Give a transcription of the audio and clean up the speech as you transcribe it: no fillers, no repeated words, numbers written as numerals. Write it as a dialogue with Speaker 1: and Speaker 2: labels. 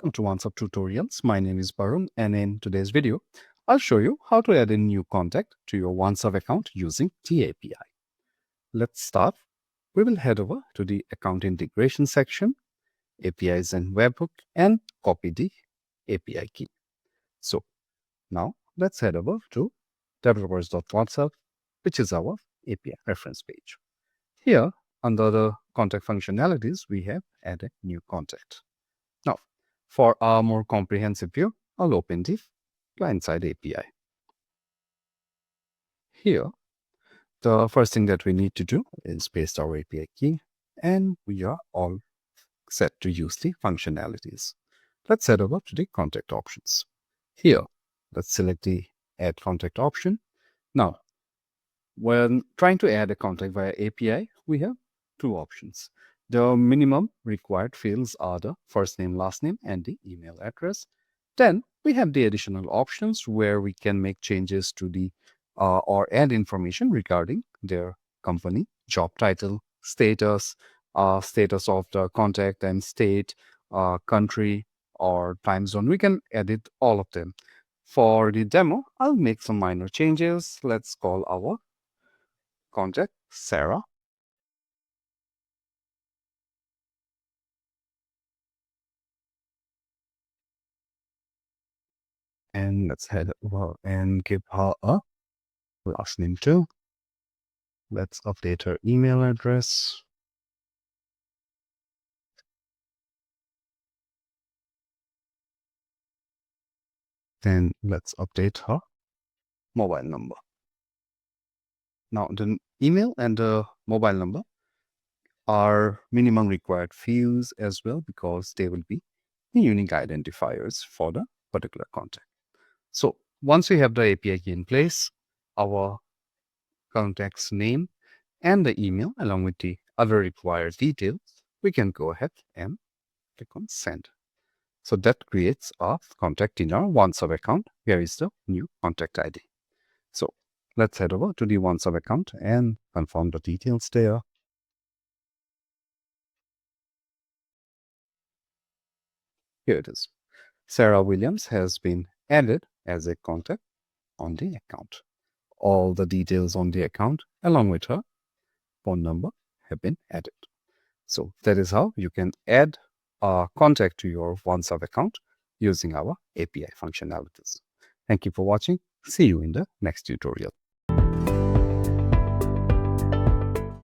Speaker 1: Welcome to OnceHub Tutorials. My name is Barun, and in today's video, I'll show you how to add a new contact to your OnceHub account using the API. Let's start. We will head over to the account integration section, APIs and webhook, and copy the API key. So now let's head over to developers.onceHub, which is our API reference page. Here, under the contact functionalities, we have added new contact. Now, for a more comprehensive view, I'll open the client-side API. Here, the first thing that we need to do is paste our API key, and we are all set to use the functionalities. Let's head over to the contact options. Here, let's select the Add Contact option. Now, when trying to add a contact via API, we have two options. The minimum required fields are the first name, last name, and the email address. Then we have the additional options where we can make changes to the or add information regarding their company, job title, status, status of the contact and state, country, or time zone. We can edit all of them. For the demo, I'll make some minor changes. Let's call our contact Sarah. And let's head over and give her a last name too. Let's update her email address. Then let's update her mobile number. Now, the email and the mobile number are minimum required fields as well because they will be the unique identifiers for the particular contact. So once we have the API key in place, our contact's name and the email along with the other required details, we can go ahead and click on send. So that creates a contact in our OnceHub account. Here is the new contact ID. So let's head over to the OnceHub account and confirm the details there. Here it is. Sarah Williams has been added as a contact on the account. All the details on the account along with her phone number have been added. So that is how you can add a contact to your OnceHub account using our API functionalities. Thank you for watching. See you in the next tutorial.